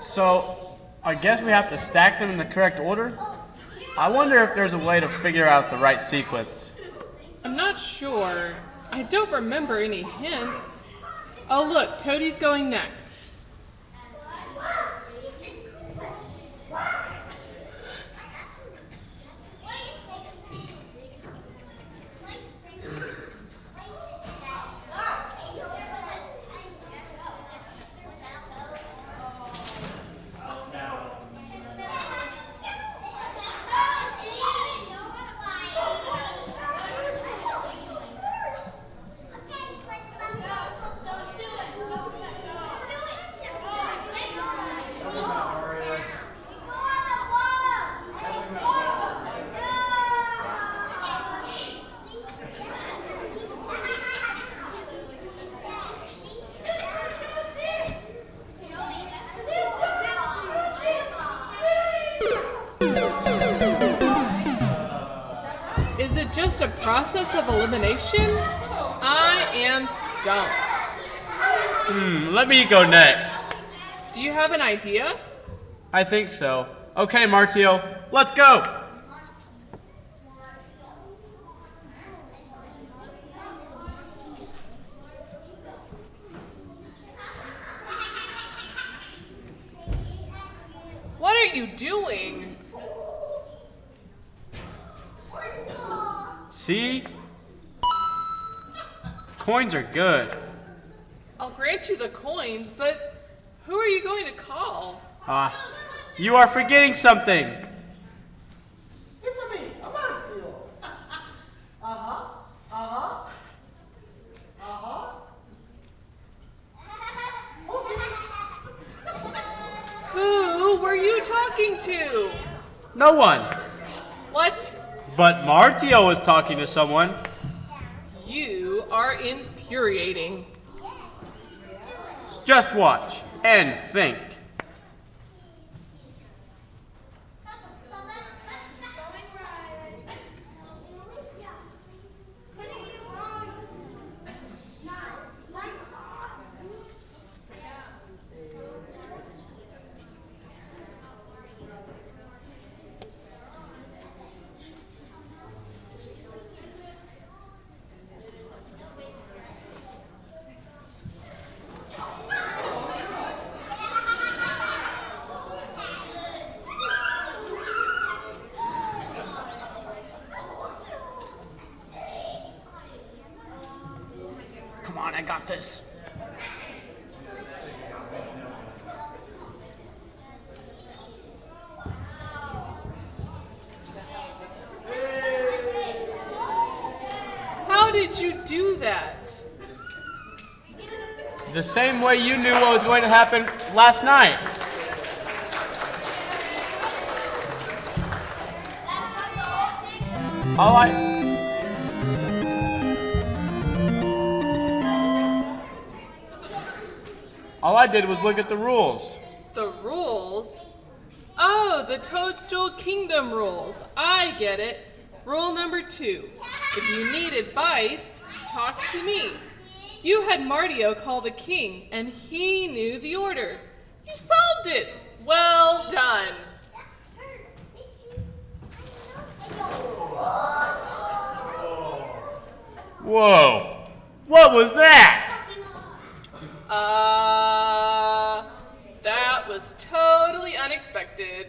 So, I guess we have to stack them in the correct order? I wonder if there's a way to figure out the right sequence. I'm not sure. I don't remember any hints. Oh look, Toadie's going next. Is it just a process of elimination? I am stumped. Let me go next. Do you have an idea? I think so. Okay, Martio, let's go! What are you doing? See? Coins are good. I'll grant you the coins, but who are you going to call? You are forgetting something. It's a me, a Martio. Uh-huh, uh-huh, uh-huh. Who were you talking to? No one. What? But Martio was talking to someone. You are infuriating. Just watch and think. Come on, I got this. How did you do that? The same way you knew what was going to happen last night. All I did was look at the rules. The rules? Oh, the Toadstool Kingdom rules. I get it. Rule number 2. If you need advice, talk to me. You had Martio call the king, and he knew the order. You solved it. Well done. Whoa. What was that? That was totally unexpected.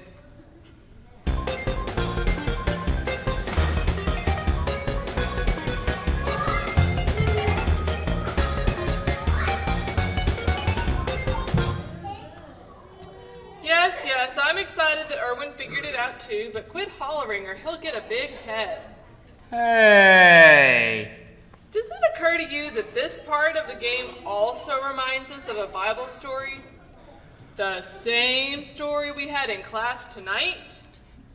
Yes, I'm excited that Erwin figured it out too, but quit hollering or he'll get a big head. Hey. Does it occur to you that this part of the game also reminds us of a Bible story? The same story we had in class tonight?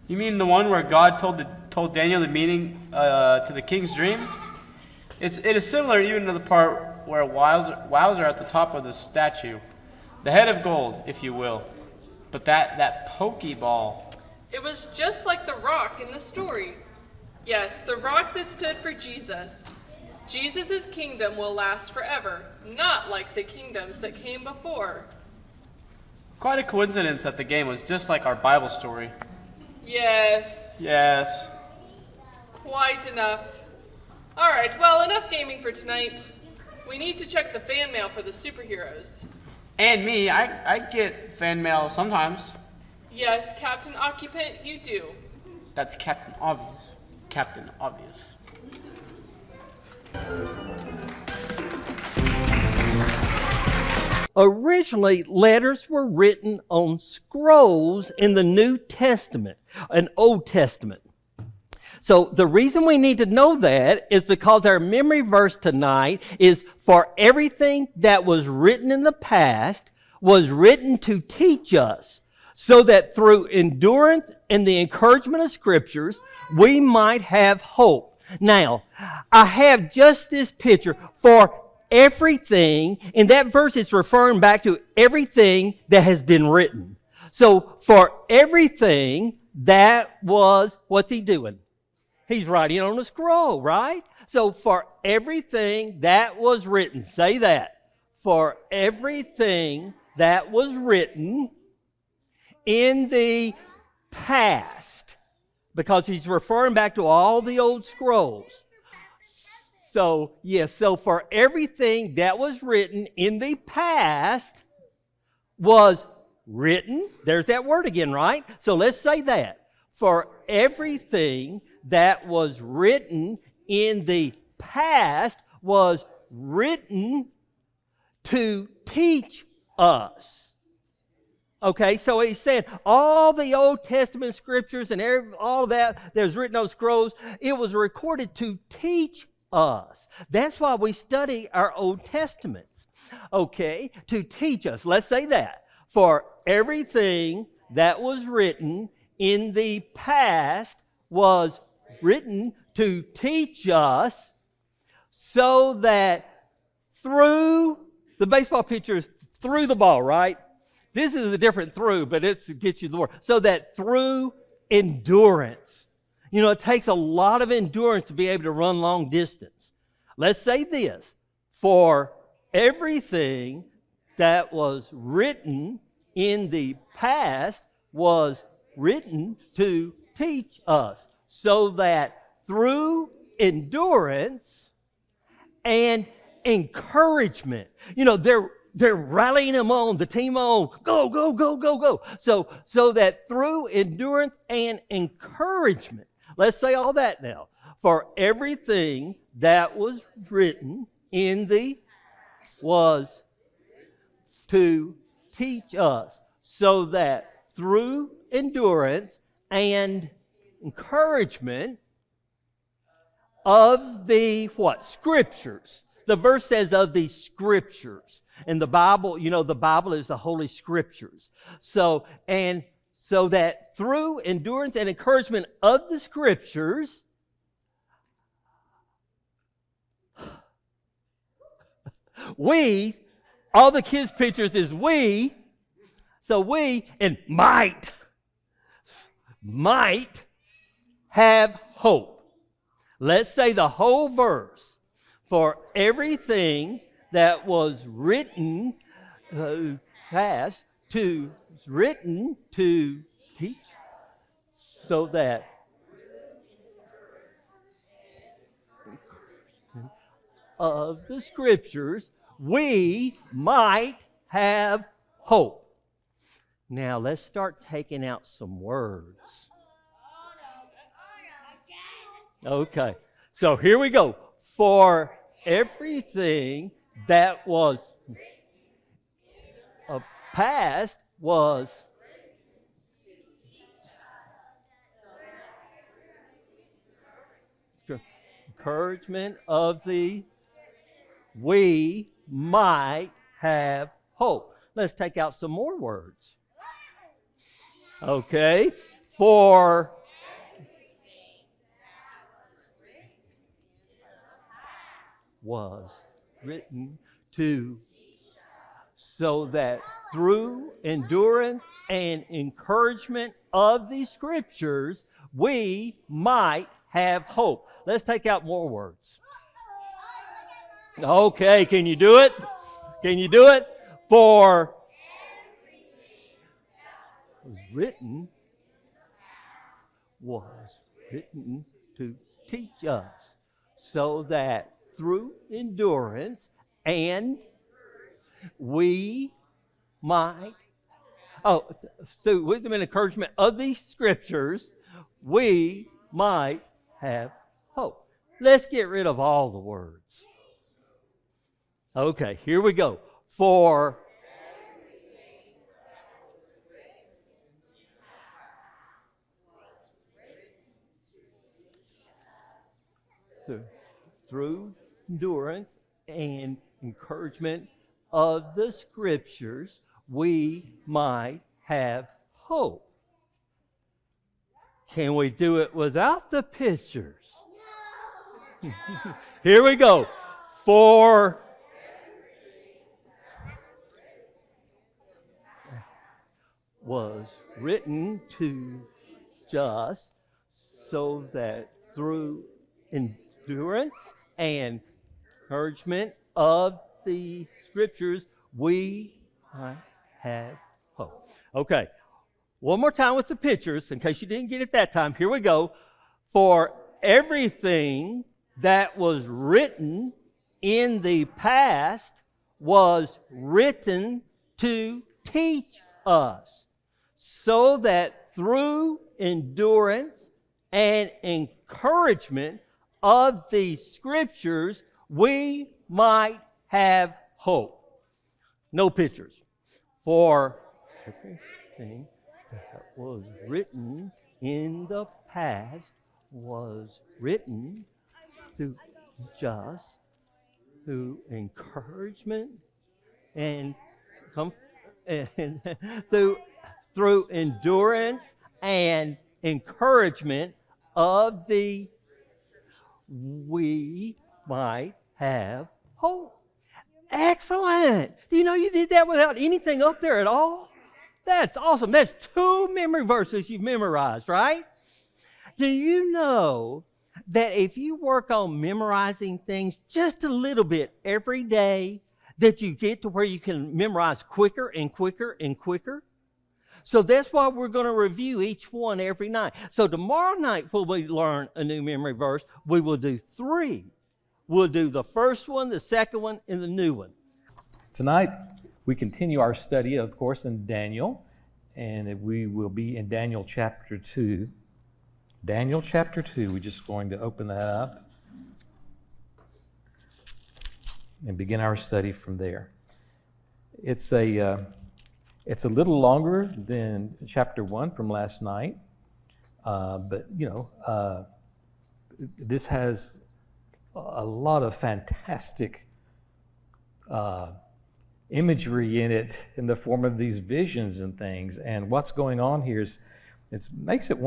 You mean the one where God told Daniel the meaning to the king's dream? It is similar even to the part where wows are at the top of the statue. The head of gold, if you will. But that Pokeball. It was just like the rock in the story. Yes, the rock that stood for Jesus. Jesus' kingdom will last forever, not like the kingdoms that came before. Quite a coincidence that the game was just like our Bible story. Yes, Yes. quite enough. Alright, well, enough gaming for tonight. We need to check the fan mail for the superheroes. And me, I get fan mail sometimes. Yes, Captain Occupant, you do. That's Captain Obvious. Captain Obvious. Originally, letters were written on scrolls in the New Testament, an Old Testament. So the reason we need to know that is because our memory verse tonight is for everything that was written in the past was written to teach us, so that through endurance and the encouragement of scriptures, we might have hope. Now, I have just this picture for everything, and that verse is referring back to everything that has been written. So for everything that was, what's he doing? He's writing on a scroll, right? So for everything that was written, say that. For everything that was written in the past, because he's referring back to all the old scrolls. So, yes, so for everything that was written in the past was written. There's that word again, right? So let's say that. For everything that was written in the past was written to teach us. Okay, so he said all the Old Testament scriptures and all that was written on scrolls, it was recorded to teach us. That's why we study our Old Testaments. Okay, to teach us. Let's say that. For everything that was written in the past was written to teach us, so that through the baseball pitcher is through the ball, right? This is a different through, but it's to get you the word. So that through endurance. You know, it takes a lot of endurance to be able to run long distance. Let's say this. For everything that was written in the past was written to teach us, so that through endurance and encouragement, you know, they're rallying them on, the team on, go, go, go, go, go. So that through endurance and encouragement, let's say all that now. For everything that was written in the was to teach us, so that through endurance and encouragement of the what? Scriptures. The verse says of the Scriptures. And the Bible, you know, the Bible is the Holy Scriptures. So that through endurance and encouragement of the Scriptures, we, all the kids' pictures is we, so we, and might have hope. Let's say the whole verse. For everything that was written written to teach, so that of the Scriptures we might have hope. Now let's start taking out some words. Okay, so here we go. For everything that was past was encouragement of the we might have hope. Let's take out some more words. Okay, for was written to, so that through endurance and encouragement of the Scriptures, we might have hope. Let's take out more words. Okay, can you do it? Can you do it? For was written to teach us, so that through endurance and we might, through wisdom and encouragement of these Scriptures, we might have hope. Let's get rid of all the words. Okay, here we go. For through endurance and encouragement of the Scriptures, we might have hope. Can we do it without the pictures? Here we go. For was written to just so that through endurance and encouragement of the Scriptures, we might have hope. Okay, one more time with the pictures, in case you didn't get it that time. Here we go. For everything that was written in the past was written to teach us, so that through endurance and encouragement of the Scriptures, we might have hope. No pictures. For everything that was written in the past was written to just through encouragement and through endurance and encouragement of the we might have hope. Excellent. Do you know you did that without anything up there at all? That's awesome. That's 2 memory verses you've memorized, right? Do you know that if you work on memorizing things just a little bit every day, that you get to where you can memorize quicker and quicker and quicker? So that's why we're going to review each one every night. So tomorrow night, when we learn a new memory verse, we will do 3. We'll do the first one, the second one, and the new one. Tonight, we continue our study, of course, in Daniel, and we will be in Daniel chapter 2. Daniel chapter 2, we're just going to open that up and begin our study from there. It's a little longer than chapter 1 from last night, but this has a lot of fantastic imagery in it in the form of these visions and things. And what's going on here is makes it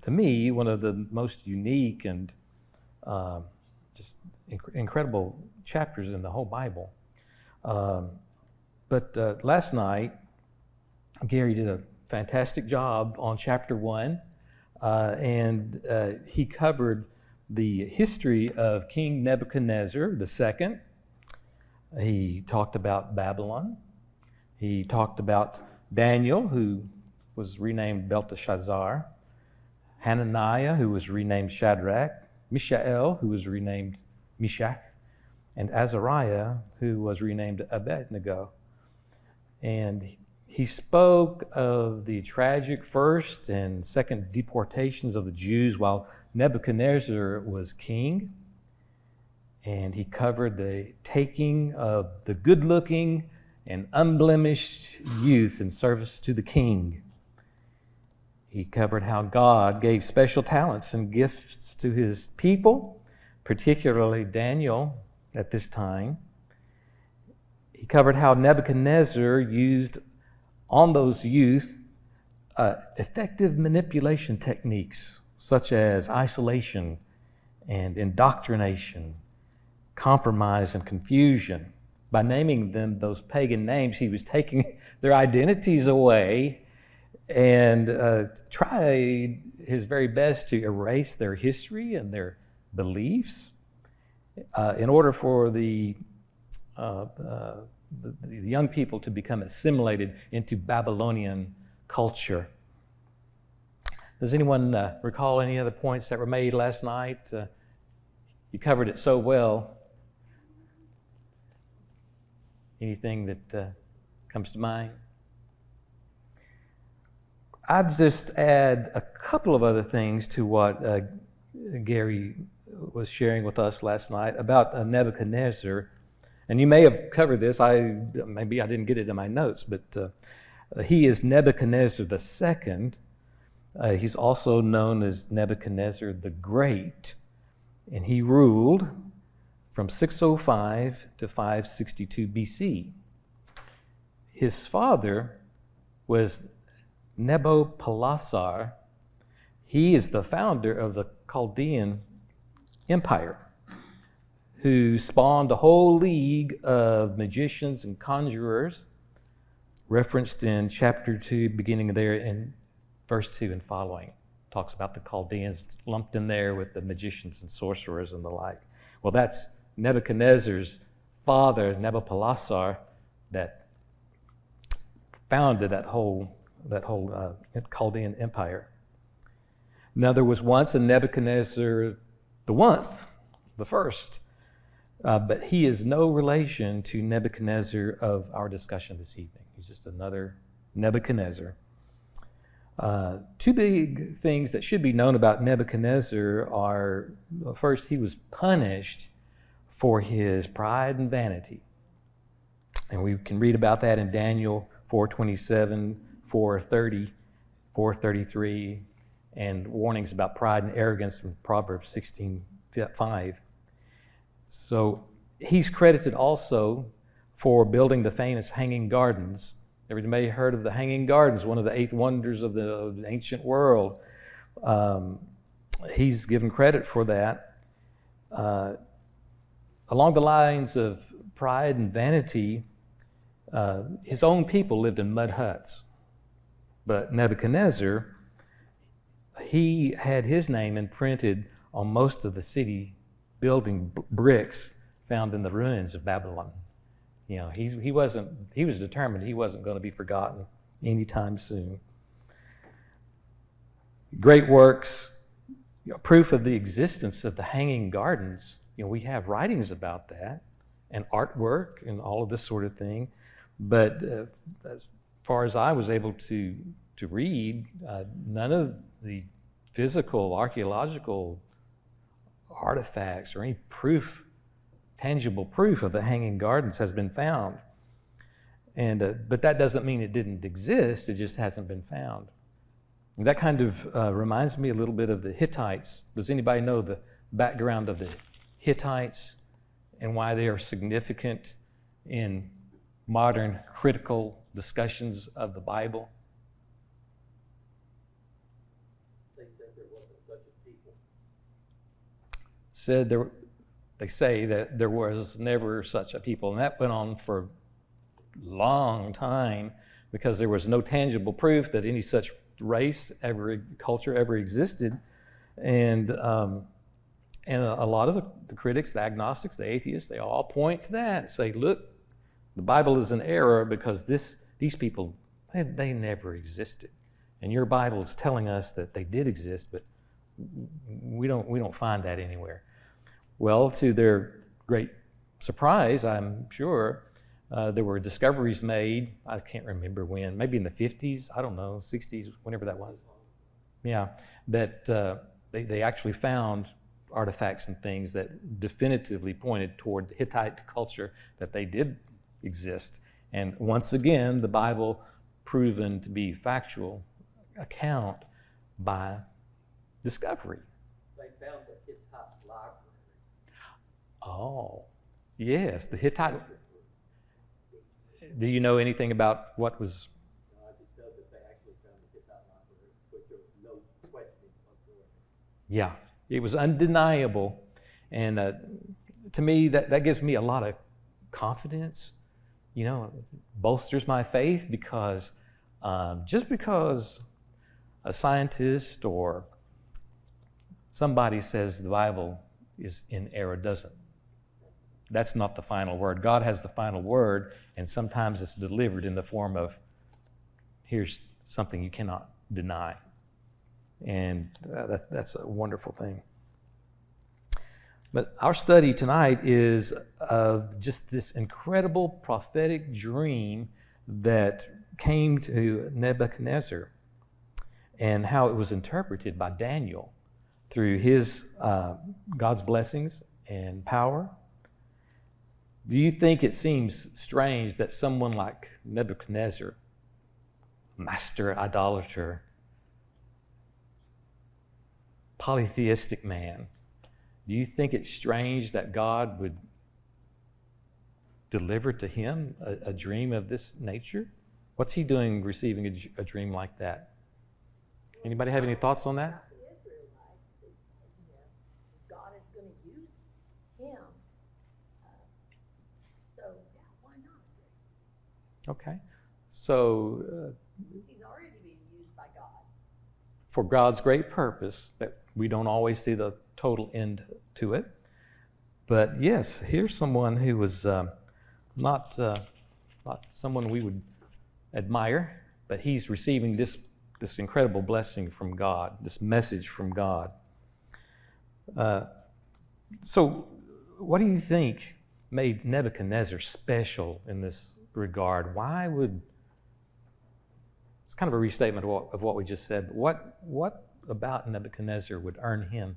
to me, one of the most unique and just incredible chapters in the whole Bible. But last night, Gary did a fantastic job on chapter 1, and he covered the history of King Nebuchadnezzar II. He talked about Babylon. He talked about Daniel, who was renamed Belteshazzar, Hananiah, who was renamed Shadrach, Mishael, who was renamed Meshach, and Azariah, who was renamed Abednego. And he spoke of the tragic first and second deportations of the Jews while Nebuchadnezzar was king. And he covered the taking of the good-looking and unblemished youth in service to the king. He covered how God gave special talents and gifts to his people, particularly Daniel at this time. He covered how Nebuchadnezzar used on those youth effective manipulation techniques such as isolation and indoctrination, compromise and confusion, by naming them those pagan names, he was taking their identities away and tried his very best to erase their history and their beliefs in order for the young people to become assimilated into Babylonian culture. Does anyone recall any other points that were made last night? You covered it so well. Anything that comes to mind? I'd just add a couple of other things to what Gary was sharing with us last night about Nebuchadnezzar. And you may have covered this. Maybe I didn't get it in my notes, but he is Nebuchadnezzar the Second. He's also known as Nebuchadnezzar the Great, and he ruled from 605 to 562 BC. His father was Nabopolassar. He is the founder of the Chaldean Empire, who spawned a whole league of magicians and conjurers, referenced in chapter 2, beginning there in verse 2 and following. Talks about the Chaldeans lumped in there with the magicians and sorcerers and the like. Well, that's Nebuchadnezzar's father, Nabopolassar, that founded that whole Chaldean empire. Now, there was once a Nebuchadnezzar the first, but he is no relation to Nebuchadnezzar of our discussion this evening. He's just another Nebuchadnezzar. Two big things that should be known about Nebuchadnezzar are, first, he was punished for his pride and vanity. And we can read about that in Daniel 4:27, 4:30, 4:33, and warnings about pride and arrogance in Proverbs 16:5. So he's credited also for building the famous Hanging Gardens. Everybody heard of the Hanging Gardens, one of the 8 wonders of the ancient world. He's given credit for that. Along the lines of pride and vanity, his own people lived in mud huts. But Nebuchadnezzar, he had his name imprinted on most of the city building bricks found in the ruins of Babylon. You know, he was determined he wasn't going to be forgotten anytime soon. Great works, proof of the existence of the Hanging Gardens. We have writings about that and artwork and all of this sort of thing. But as far as I was able to read, none of the physical, archaeological artifacts or any proof, tangible proof of the Hanging Gardens has been found. And but that doesn't mean it didn't exist, it just hasn't been found. And that kind of reminds me a little bit of the Hittites. Does anybody know the background of the Hittites and why they are significant in modern critical discussions of the Bible? They said there wasn't such a people. They say that there was never such a people, and that went on for a long time because there was no tangible proof that any such race, culture ever existed. And a lot of the critics, the agnostics, the atheists, they all point to that, say, look, the Bible is an error because these people, they never existed. And your Bible is telling us that they did exist, but we don't find that anywhere. Well, to their great surprise, I'm sure, there were discoveries made, I can't remember when, maybe in the 50s, I don't know, 60s, whenever that was. Yeah, that they actually found artifacts and things that definitively pointed toward the Hittite culture, that they did exist. And once again, the Bible proven to be factual account by discovery. They found the Hittite library. Oh, yes, the Hittite. Do you know anything about what was? No, I just know that they actually found the Hittite library, which there was no question whatsoever. Yeah, it was undeniable. And to me, that gives me a lot of confidence, bolsters my faith because just because a scientist or somebody says the Bible is in error doesn't. That's not the final word. God has the final word, and sometimes it's delivered in the form of, here's something you cannot deny. And that's a wonderful thing. But our study tonight is of just this incredible prophetic dream that came to Nebuchadnezzar and how it was interpreted by Daniel through his God's blessings and power. Do you think it seems strange that someone like Nebuchadnezzar, master idolater, polytheistic man, do you think it's strange that God would deliver to him a dream of this nature? What's he doing receiving a dream like that? Anybody have any thoughts on that? God is going to use him. So, yeah, why not? Okay. So, He's already being used by God. for God's great purpose, that we don't always see the total end to it. But yes, here's someone who was not someone we would admire, but he's receiving this incredible blessing from God, this message from God. So what do you think made Nebuchadnezzar special in this regard? Why would, it's kind of a restatement of what we just said. What about Nebuchadnezzar would earn him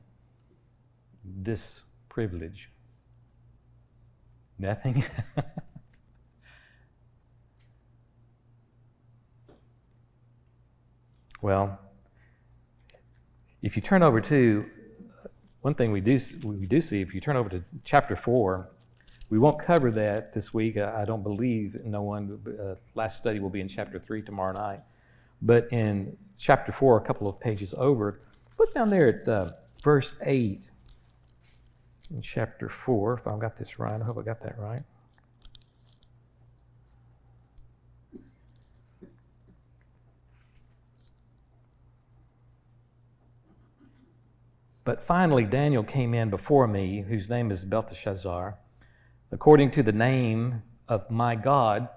this privilege? Nothing? Well, if you turn over to, one thing we do see, if you turn over to chapter 4, we won't cover that this week. I don't believe last study will be in chapter 3 tomorrow night. But in chapter 4, a couple of pages over, look down there at verse 8 in chapter 4, if I've got this right. I hope I got that right. But finally, Daniel came in before me, whose name is Belteshazzar, according to the name of my God.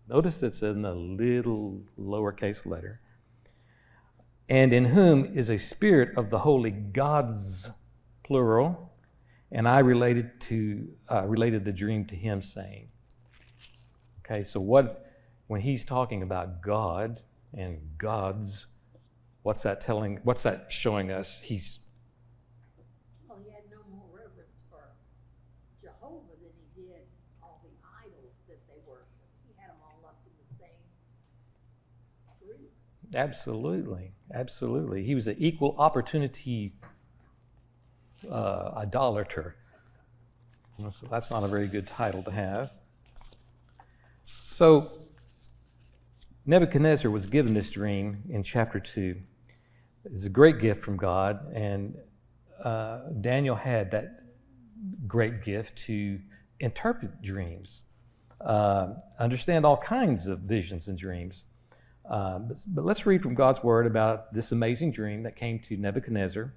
Notice it's in a little lowercase letter. And in whom is a spirit of the holy gods, plural. And I related the dream to him, saying. Okay, so when he's talking about God and gods, what's that showing us? Well, he had no more reverence for Jehovah than he did all the idols that they worship. He had them all up in the same group. Absolutely. He was an equal opportunity idolater. That's not a very good title to have. So Nebuchadnezzar was given this dream in chapter 2. It's a great gift from God, and Daniel had that great gift to interpret dreams, understand all kinds of visions and dreams. But let's read from God's word about this amazing dream that came to Nebuchadnezzar.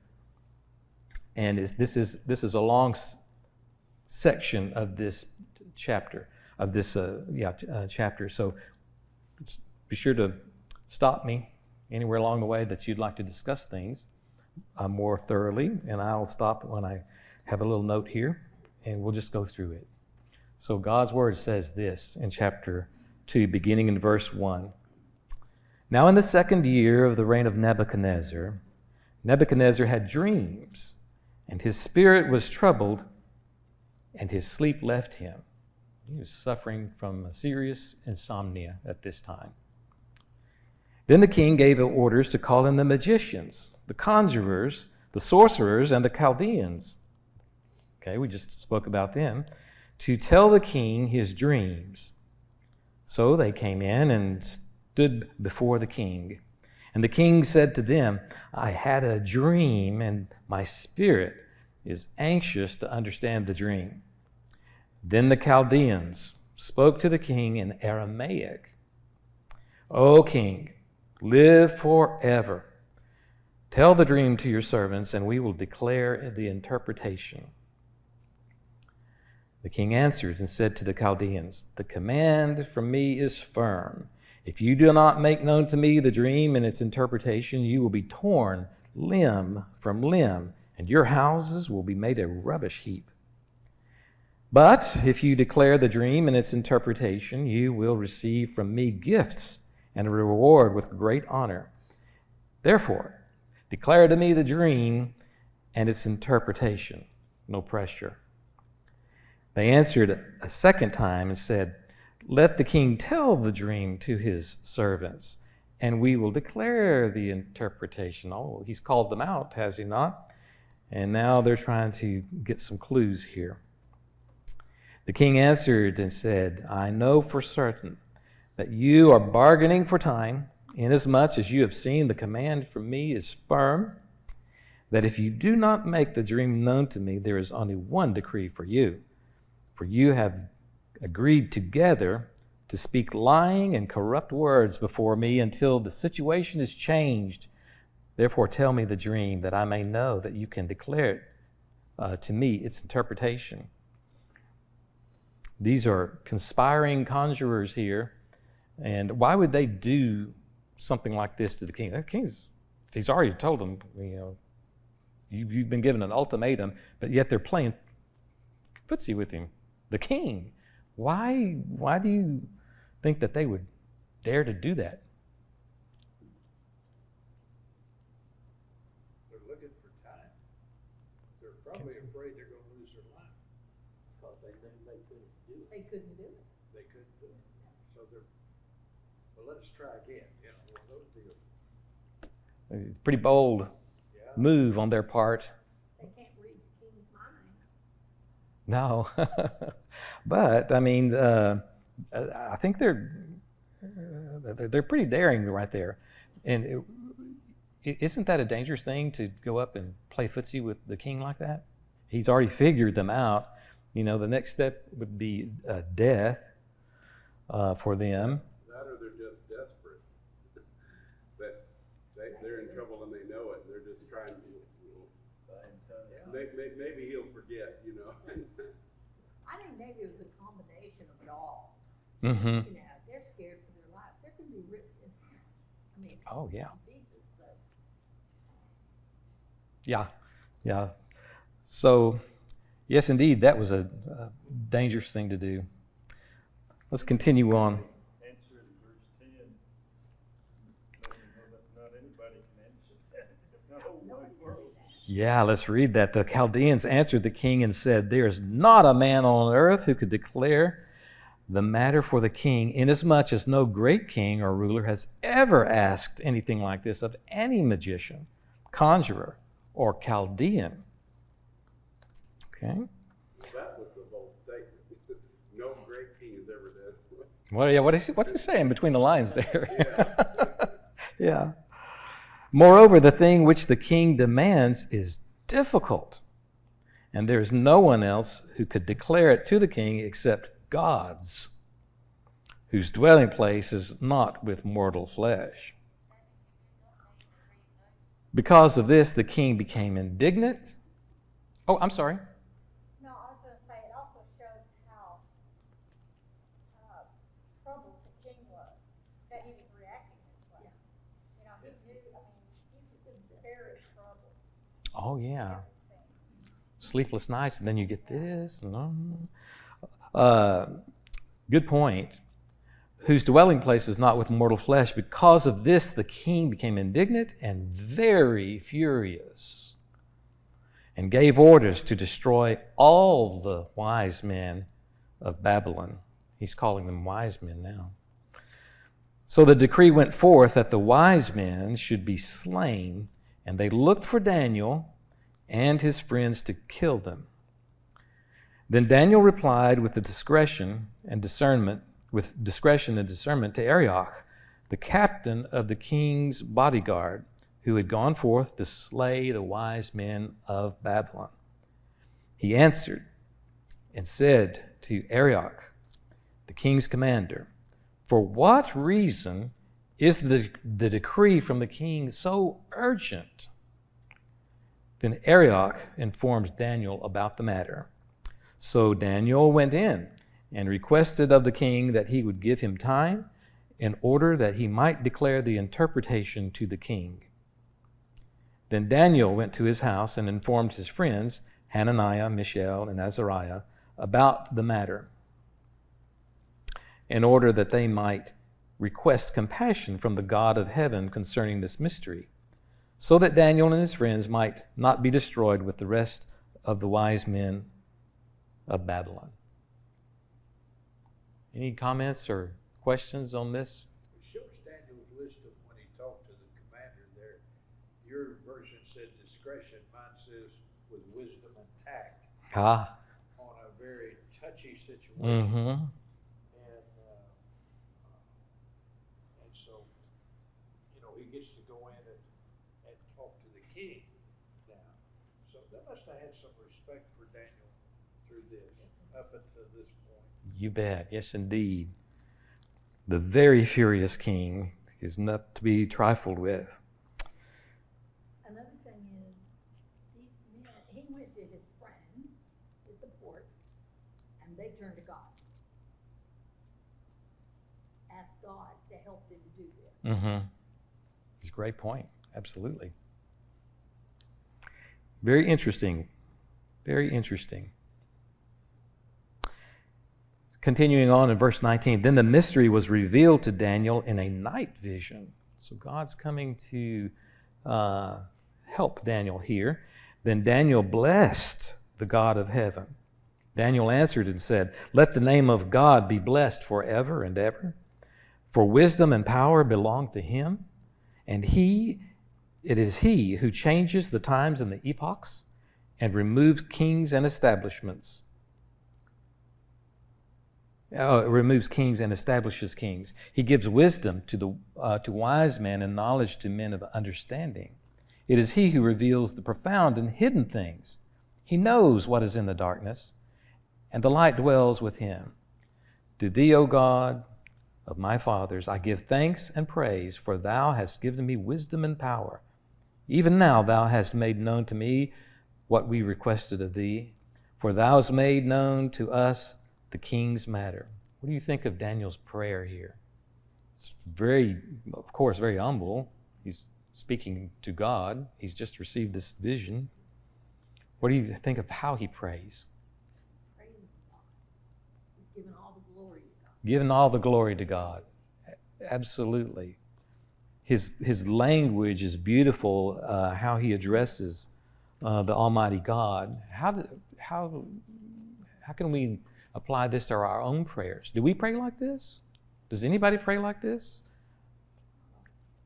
And this is a long section of this chapter, chapter. So be sure to stop me anywhere along the way that you'd like to discuss things more thoroughly, and I'll stop when I have a little note here, and we'll just go through it. So God's word says this in chapter 2, beginning in verse 1. Now in the 2nd year of the reign of Nebuchadnezzar, Nebuchadnezzar had dreams, and his spirit was troubled, and his sleep left him. He was suffering from a serious insomnia at this time. Then the king gave orders to call in the magicians, the conjurers, the sorcerers, and the Chaldeans. Okay, we just spoke about them, to tell the king his dreams. So they came in and stood before the king. And the king said to them, I had a dream, and my spirit is anxious to understand the dream. Then the Chaldeans spoke to the king in Aramaic. O king, live forever. Tell the dream to your servants, and we will declare the interpretation. The king answered and said to the Chaldeans, the command from me is firm. If you do not make known to me the dream and its interpretation, you will be torn limb from limb, and your houses will be made a rubbish heap. But if you declare the dream and its interpretation, you will receive from me gifts and a reward with great honor. Therefore, declare to me the dream and its interpretation. No pressure. They answered a second time and said, let the king tell the dream to his servants, and we will declare the interpretation. Oh, he's called them out, has he not? And now they're trying to get some clues here. The king answered and said, I know for certain that you are bargaining for time, inasmuch as you have seen the command from me is firm, that if you do not make the dream known to me, there is only one decree for you. For you have agreed together to speak lying and corrupt words before me until the situation is changed. Therefore tell me the dream, that I may know that you can declare it to me its interpretation. These are conspiring conjurers here. And why would they do something like this to the king? The he's already told them, you've been given an ultimatum, but yet they're playing footsie with him. The king. Why do you think that they would dare to do that? They're looking for time. They're probably afraid they're going to lose their life. Because they knew they couldn't do it. They couldn't do it. They couldn't do it. So they're, well, let us try again. One of those deals. Pretty bold Yeah. move on their part. They can't read the king's mind. No. But, I mean, I think they're pretty daring right there. And isn't that a dangerous thing, to go up and play footsie with the king like that? He's already figured them out. The next step would be death for them. That or they're just desperate. That they're in trouble and they know it. And they're just trying to, maybe he'll forget, I think maybe it was a combination of it all. Mm-hmm. They're scared for their lives. They're going to be ripped in half. Oh, yeah. Pieces, so. Yeah. So, yes, indeed, that was a dangerous thing to do. Let's continue on. Answer in verse 10. Not anybody can answer that. No one world. Yeah, let's read that. The Chaldeans answered the king and said, there is not a man on earth who could declare the matter for the king, inasmuch as no great king or ruler has ever asked anything like this of any magician, conjurer, or Chaldean. Okay. that was the bold statement. No great king has ever done. Well, yeah, what's he saying between the lines there? Yeah. Moreover, the thing which the king demands is difficult, and there is no one else who could declare it to the king except God's, whose dwelling place is not with mortal flesh. Because of this, the king became indignant. Oh, I'm sorry. No, I was going to say, it also shows how troubled the king was, that he was reacting this way. He knew, he was very troubled. Oh, yeah. it seemed. Sleepless nights, and then you get this. Good point. Whose dwelling place is not with mortal flesh. Because of this, the king became indignant and very furious, and gave orders to destroy all the wise men of Babylon. He's calling them wise men now. So the decree went forth that the wise men should be slain, and they looked for Daniel and his friends to kill them. Then Daniel replied with discretion and discernment to Arioch, the captain of the king's bodyguard, who had gone forth to slay the wise men of Babylon. He answered and said to Arioch, the king's commander, "For what reason is the decree from the king so urgent?" Then Arioch informed Daniel about the matter. So Daniel went in and requested of the king that he would give him time in order that he might declare the interpretation to the king. Then Daniel went to his house and informed his friends, Hananiah, Mishael, and Azariah, about the matter, in order that they might request compassion from the God of heaven concerning this mystery, so that Daniel and his friends might not be destroyed with the rest of the wise men of Babylon. Any comments or questions on this? It shows Daniel's wisdom when he talked to the commander there. Your version said discretion. Mine says with wisdom and tact on a very touchy situation. And so, he gets to go in and talk to the king now. So they must have had some respect for Daniel through this, up until this point. You bet. Yes, indeed. The very furious king is not to be trifled with. Another thing is, these men, he went to his friends, his support, and they turned to God. Asked God to help them do this. It's a great point. Absolutely. Very interesting. Very interesting. Continuing on in verse 19, then the mystery was revealed to Daniel in a night vision. So God's coming to help Daniel here. Then Daniel blessed the God of heaven. Daniel answered and said, "Let the name of God be blessed forever and ever. For wisdom and power belong to him, and it is he who changes the times and the epochs and removes kings and establishments. Removes kings and establishes kings. He gives wisdom to wise men and knowledge to men of understanding. It is he who reveals the profound and hidden things. He knows what is in the darkness, and the light dwells with him. To thee, O God of my fathers, I give thanks and praise, for thou hast given me wisdom and power. Even now thou hast made known to me what we requested of thee, for thou hast made known to us the king's matter." What do you think of Daniel's prayer here? It's very, of course, very humble. He's speaking to God. He's just received this vision. What do you think of how he prays? Praising God. He's given all the glory to God. Giving all the glory to God. Absolutely. His language is beautiful, how he addresses the Almighty God. How can we apply this to our own prayers? Do we pray like this? Does anybody pray like this?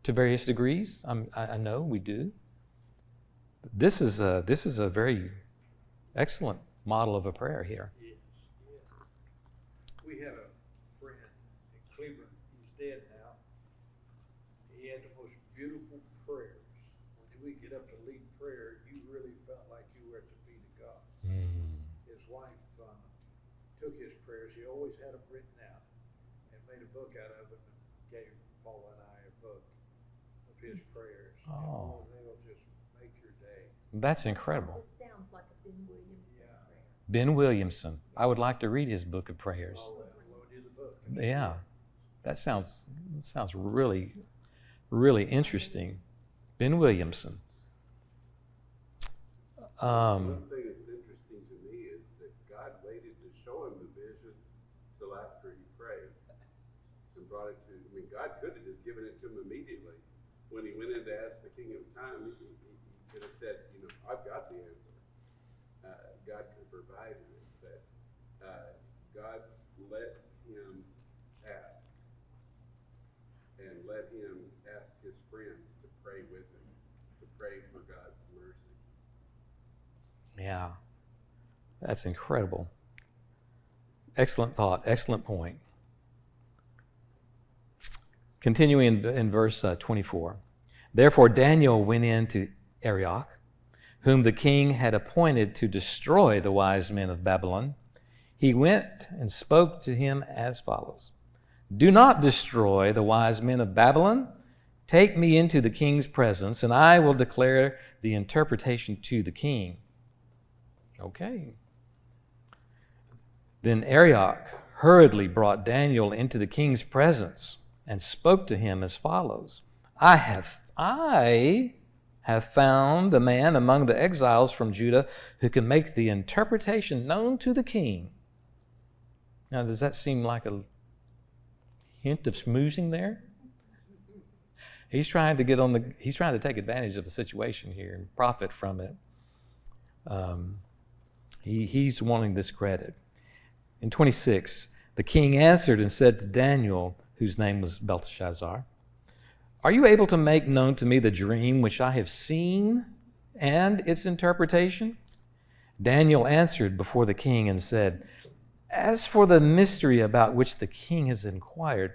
To various degrees, I know we do. But this is a very excellent model of a prayer here. Yes, yes. We had a friend in Cleveland. He's dead now. He had the most beautiful prayers. When we get up to lead prayer, you really felt like you were at the feet of God. His wife took his prayers. He always had them written out and made a book out of them and gave Paul and I a book of his prayers. Oh. And they'll just make your day. That's incredible. This sounds like a Ben Williamson prayer. Ben Williamson. I would like to read his book of prayers. I'll loan you the book. Yeah. That sounds really, really interesting. Ben Williamson. One thing that's interesting to me is that God waited to show him the vision till after he prayed and brought it to. God could have just given it to him immediately. When he went in to ask the king of time, he could have said, I've got the answer. God could have provided it, but God let him ask and let him ask his friends to pray with him, to pray for God's mercy. Yeah, that's incredible. Excellent thought, excellent point. Continuing in verse 24. Therefore Daniel went in to Arioch, whom the king had appointed to destroy the wise men of Babylon. he went and spoke to him as follows: Do not destroy the wise men of Babylon. Take me into the king's presence, and I will declare the interpretation to the king. Okay. Then Arioch hurriedly brought Daniel into the king's presence and spoke to him as follows: I have found a man among the exiles from Judah who can make the interpretation known to the king. Now, does that seem like a hint of schmoozing there? He's trying to take advantage of the situation here and profit from it. He's wanting this credit. In 26, the king answered and said to Daniel, whose name was Belteshazzar, Are you able to make known to me the dream which I have seen and its interpretation? Daniel answered before the king and said, As for the mystery about which the king has inquired,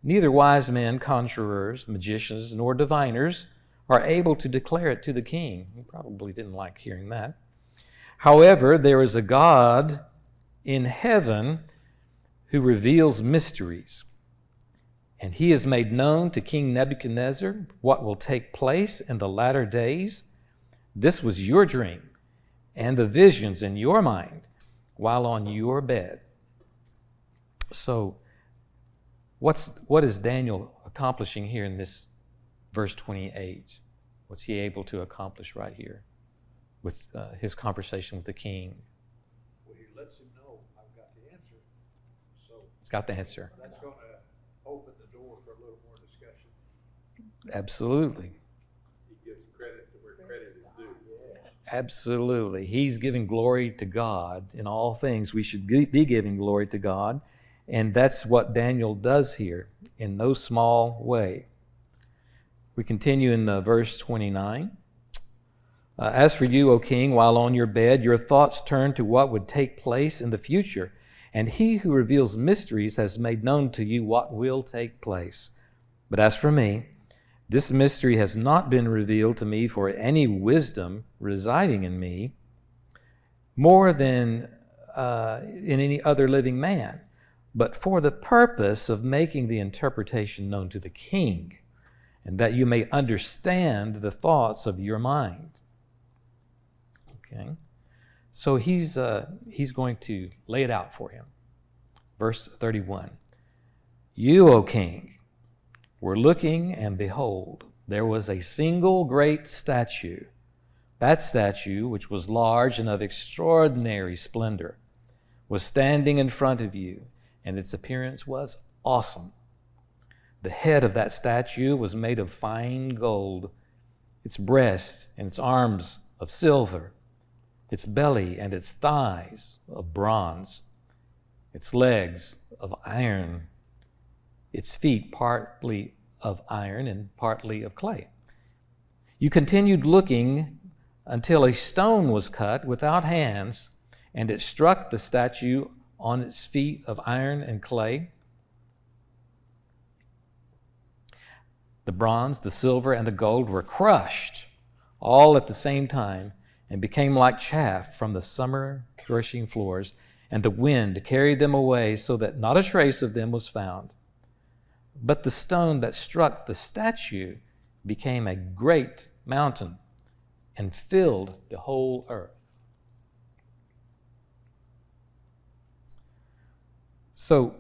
neither wise men, conjurers, magicians, nor diviners are able to declare it to the king. He probably didn't like hearing that. However, there is a God in heaven who reveals mysteries, and he has made known to King Nebuchadnezzar what will take place in the latter days. This was your dream and the visions in your mind while on your bed. So, what is Daniel accomplishing here in this verse 28? What's he able to accomplish right here with his conversation with the king? Well, he lets him know, I've got the answer. So He's got the answer. that's going to open the door for a little more discussion. Absolutely. He gives credit to where credit is due. Absolutely. He's giving glory to God in all things. We should be giving glory to God. And that's what Daniel does here in no small way. We continue in verse 29. As for you, O king, while on your bed, your thoughts turn to what would take place in the future. And he who reveals mysteries has made known to you what will take place. But as for me, this mystery has not been revealed to me for any wisdom residing in me, more than in any other living man, but for the purpose of making the interpretation known to the king, and that you may understand the thoughts of your mind. Okay, so he's going to lay it out for him. Verse 31. You, O king, were looking, and behold, there was a single great statue. That statue, which was large and of extraordinary splendor, was standing in front of you, and its appearance was awesome. The head of that statue was made of fine gold, its breasts and its arms of silver, its belly and its thighs of bronze, its legs of iron, its feet partly of iron and partly of clay. You continued looking until a stone was cut without hands, and it struck the statue on its feet of iron and clay. The bronze, the silver, and the gold were crushed all at the same time and became like chaff from the summer threshing floors, and the wind carried them away so that not a trace of them was found. But the stone that struck the statue became a great mountain and filled the whole earth. So,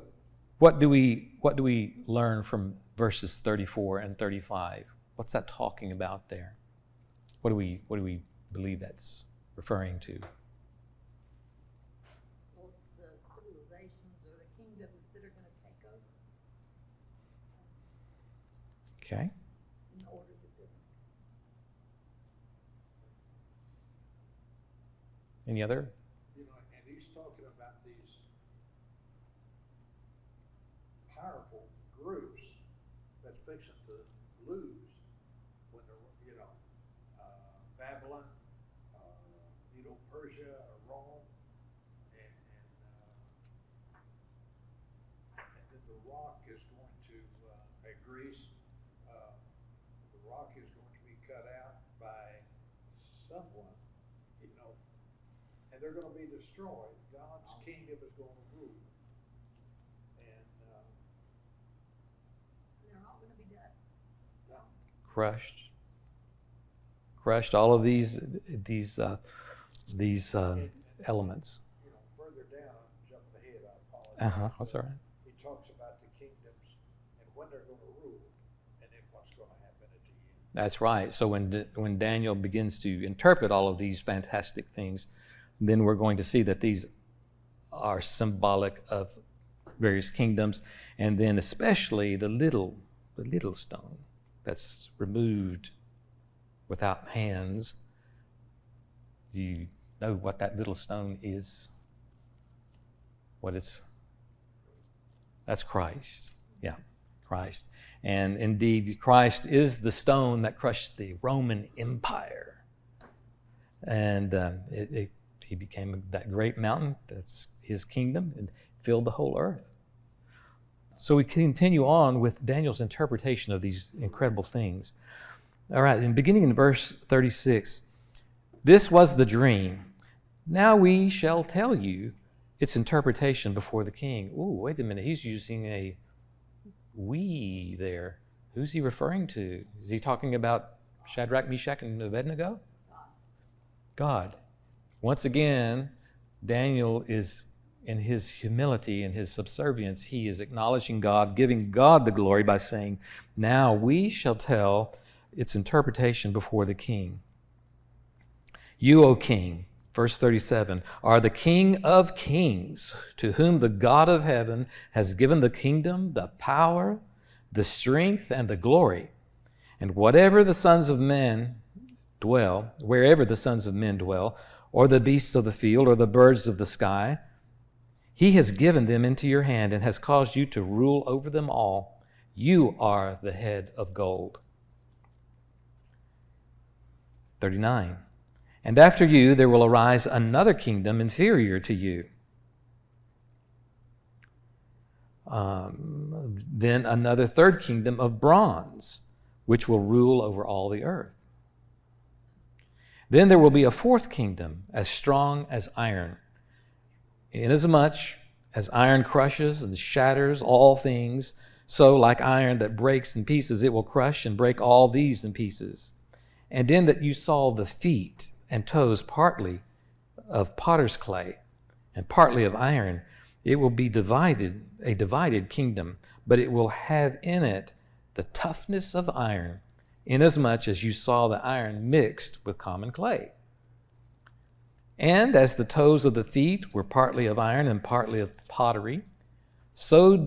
what do we learn from verses 34 and 35? What's that talking about there? What do we believe that's referring to? Well, it's the civilizations or the kingdoms that are going to take over Okay. in order that they're. Any other? You know, and he's talking about these powerful groups that's fixing to lose when they're, Babylon, Persia, Rome, and then the rock is going to, Greece, the rock is going to be cut out by someone, and and they're gonna be destroyed. God's kingdom is gonna rule. And, They're all gonna be dust. Crushed. All of these elements. you know, further down, I'm jumping ahead, I apologize. That's all right. He talks about the kingdoms and when they're gonna rule, and then what's gonna happen at the end. That's right. So when Daniel begins to interpret all of these fantastic things, then we're going to see that these are symbolic of various kingdoms, and then especially the little stone that's removed without hands. Do you know what that little stone is? That's Christ. Yeah, Christ. And indeed, Christ is the stone that crushed the Roman Empire. And he became that great mountain, that's his kingdom, and filled the whole earth. So we continue on with Daniel's interpretation of these incredible things. All right, and beginning in verse 36, this was the dream. Now we shall tell you its interpretation before the king. Ooh, wait a minute, he's using a we there. Who's he referring to? Is he talking about Shadrach, Meshach, and Abednego? God. Once again, Daniel is, in his humility and his subservience, he is acknowledging God, giving God the glory by saying, now we shall tell its interpretation before the king. You, O king, verse 37, are the King of kings, to whom the God of heaven has given the kingdom, the power, the strength, and the glory. And wherever the sons of men dwell, or the beasts of the field, or the birds of the sky, he has given them into your hand and has caused you to rule over them all. You are the head of gold. 39. And after you there will arise another kingdom inferior to you. Then another third kingdom of bronze, which will rule over all the earth. Then there will be a fourth kingdom, as strong as iron. Inasmuch as iron crushes and shatters all things, so like iron that breaks in pieces, it will crush and break all these in pieces. And in that you saw the feet and toes partly of potter's clay and partly of iron, it will be divided, a divided kingdom, but it will have in it the toughness of iron, inasmuch as you saw the iron mixed with common clay. And as the toes of the feet were partly of iron and partly of pottery, so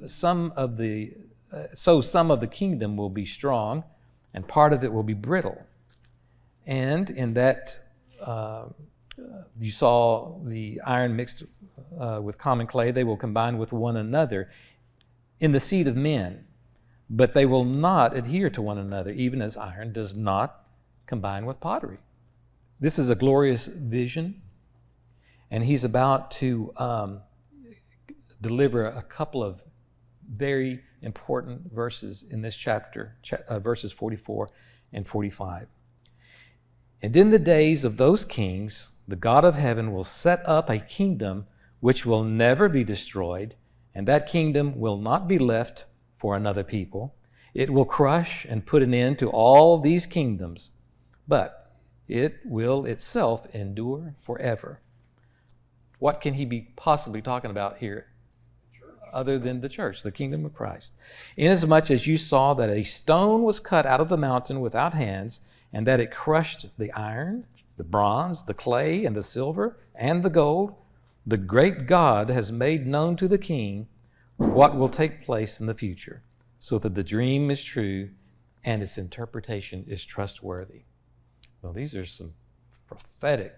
some of the kingdom will be strong, and part of it will be brittle. And in that you saw the iron mixed with common clay, they will combine with one another in the seed of men, but they will not adhere to one another, even as iron does not combine with pottery. This is a glorious vision, and he's about to deliver a couple of very important verses in this chapter, verses 44 and 45. And in the days of those kings, the God of heaven will set up a kingdom which will never be destroyed, and that kingdom will not be left for another people. It will crush and put an end to all these kingdoms, but it will itself endure forever. What can he be possibly talking about here other than the church, the kingdom of Christ? Inasmuch as you saw that a stone was cut out of the mountain without hands, and that it crushed the iron, the bronze, the clay, and the silver, and the gold, the great God has made known to the king what will take place in the future, so that the dream is true and its interpretation is trustworthy. Well, these are some prophetic,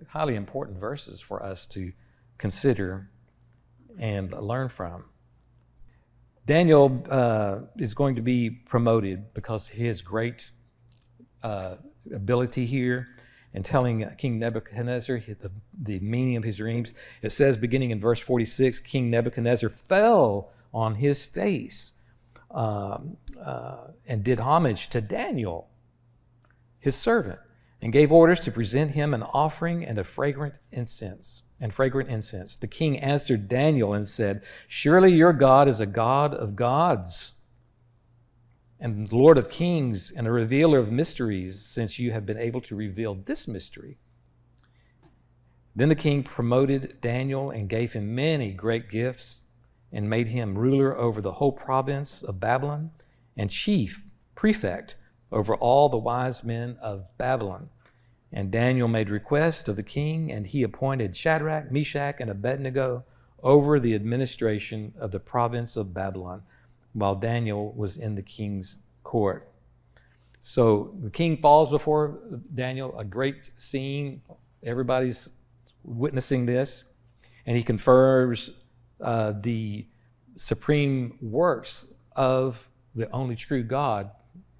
highly important verses for us to consider and learn from. Daniel is going to be promoted because of his great ability here in telling King Nebuchadnezzar the meaning of his dreams. It says, beginning in verse 46, King Nebuchadnezzar fell on his face and did homage to Daniel, his servant. and gave orders to present him an offering and a fragrant incense. The king answered Daniel and said, "Surely your God is a God of gods and Lord of kings and a revealer of mysteries, since you have been able to reveal this mystery." Then the king promoted Daniel and gave him many great gifts and made him ruler over the whole province of Babylon and chief prefect over all the wise men of Babylon. And Daniel made request of the king, and he appointed Shadrach, Meshach, and Abednego over the administration of the province of Babylon, while Daniel was in the king's court. So the king falls before Daniel, a great scene. Everybody's witnessing this, and he confirms the supreme works of the only true God.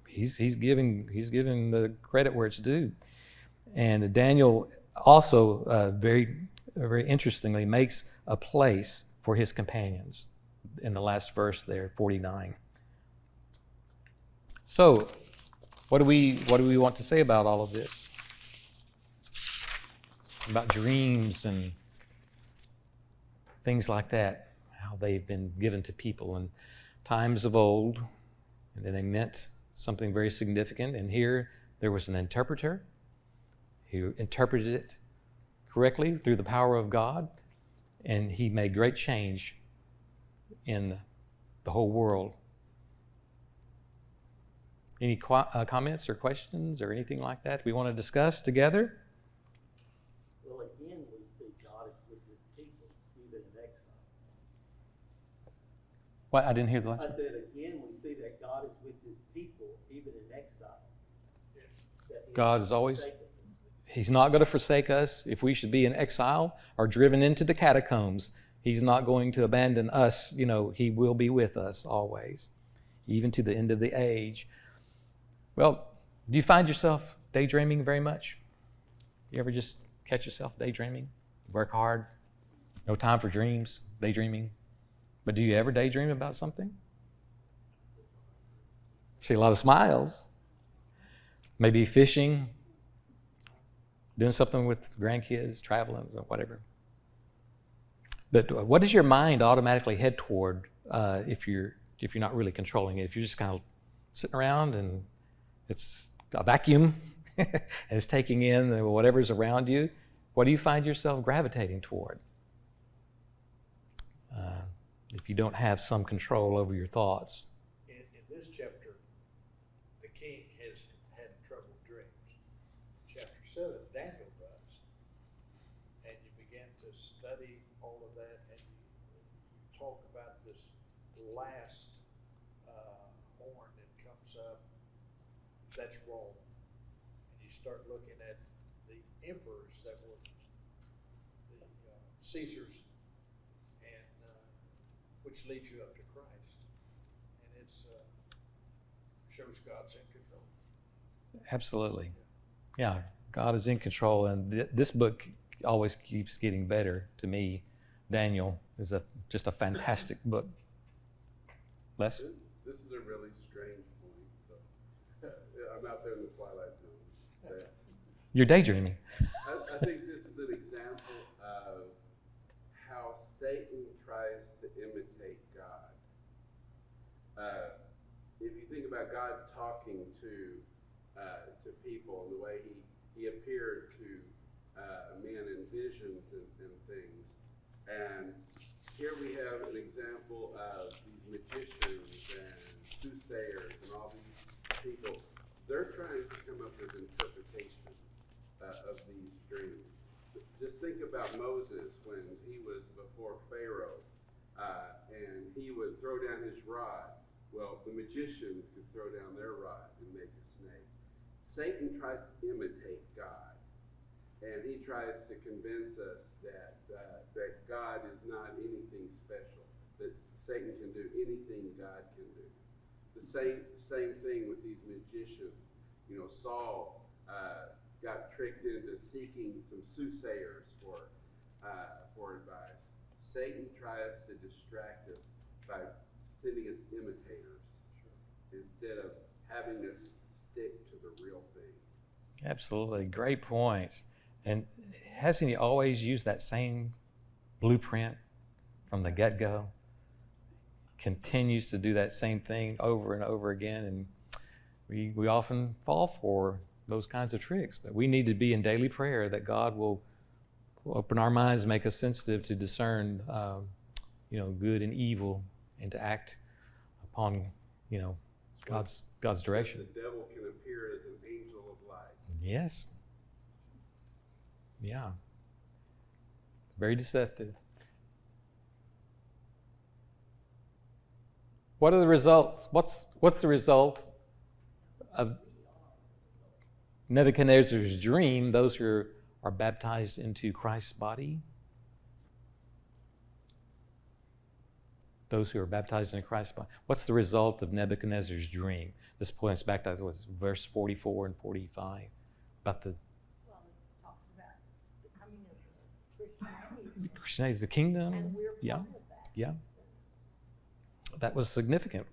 He's giving the credit where it's due. And Daniel also very, very interestingly makes a place for his companions in the last verse there, 49. So, what do we want to say about all of this? About dreams and things like that, how they've been given to people in times of old, and then they meant something very significant. And here there was an interpreter who interpreted it correctly through the power of God, and he made great change in the whole world. Any comments or questions or anything like that we want to discuss together? Well, again, we see God is with his people, even in exile. What? I didn't hear the last I one. said, again, we see that God is with his people, even in exile. That he God is always... He's not going to forsake us. If we should be in exile or driven into the catacombs, he's not going to abandon us. You know, he will be with us always, even to the end of the age. Well, do you find yourself daydreaming very much? You ever just catch yourself daydreaming? Work hard, no time for dreams, daydreaming. But do you ever daydream about something? See a lot of smiles. Maybe fishing, doing something with grandkids, traveling, or whatever. But what does your mind automatically head toward if you're not really controlling it? If you're just kind of sitting around and it's a vacuum and it's taking in whatever's around you, what do you find yourself gravitating toward? If you don't have some control over your thoughts. In this chapter, the king has had troubled dreams. Chapter 7, Daniel does. And you begin to study all of that, and you talk about this last horn that comes up. That's Rome. And you start looking at the emperors that were the Caesars, and which leads you up to Christ. And it shows God's in control. Absolutely. Yeah, God is in control, and this book always keeps getting better to me. Daniel is just a fantastic book. Les? This is a really strange point. So I'm out there in the twilight zone. You're daydreaming. I think this is an example of how Satan tries to imitate God. If you think about God talking to people and the way he appeared to men in visions and things, and here we have an example of these magicians and soothsayers and all these people. They're trying to come up with interpretation of these dreams. Just think about Moses when he was before Pharaoh, and he would throw down his rod. Well, the magicians could throw down their rod and make a snake. Satan tries to imitate God, and he tries to convince us that God is not anything special, that Satan can do anything God can do. The same thing with these magicians. You know, Saul got tricked into seeking some soothsayers for advice. Satan tries to distract us by sending us imitators instead of having us stick to the real thing. Absolutely. Great points. And hasn't he always used that same blueprint from the get-go? Continues to do that same thing over and over again. And we often fall for those kinds of tricks. But we need to be in daily prayer that God will open our minds, make us sensitive to discern, good and evil, and to act upon, God's direction. The devil can appear as an angel of light. Yes. Yeah. Very deceptive. What are the results? What's the result of Nebuchadnezzar's dream? Those who are baptized into Christ's body. Those who are baptized in Christ's body. What's the result of Nebuchadnezzar's dream? This points back to verse 44 and 45 about the Well, it's talking about the coming of the Christian age, the kingdom. and we're Yeah, part of that. yeah. That was significant.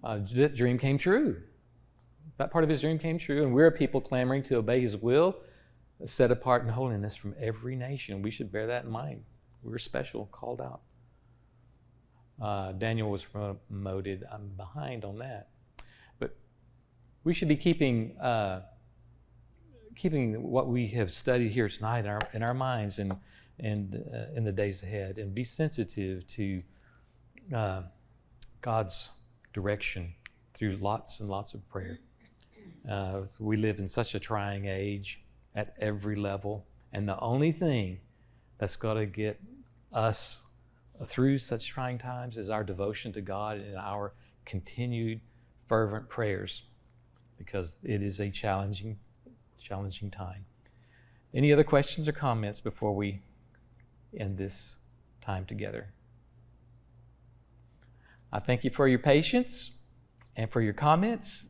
That dream came true. That part of his dream came true, and we're a people clamoring to obey his will, set apart in holiness from every nation. We should bear that in mind. We're special, called out. Daniel was promoted. I'm behind on that. But we should be keeping what we have studied here tonight in our minds and in the days ahead, and be sensitive to God's direction through lots and lots of prayer. We live in such a trying age at every level, and the only thing that's got to get us through such trying times is our devotion to God and our continued fervent prayers, because it is a challenging time. Any other questions or comments before we end this time together? I thank you for your patience and for your comments.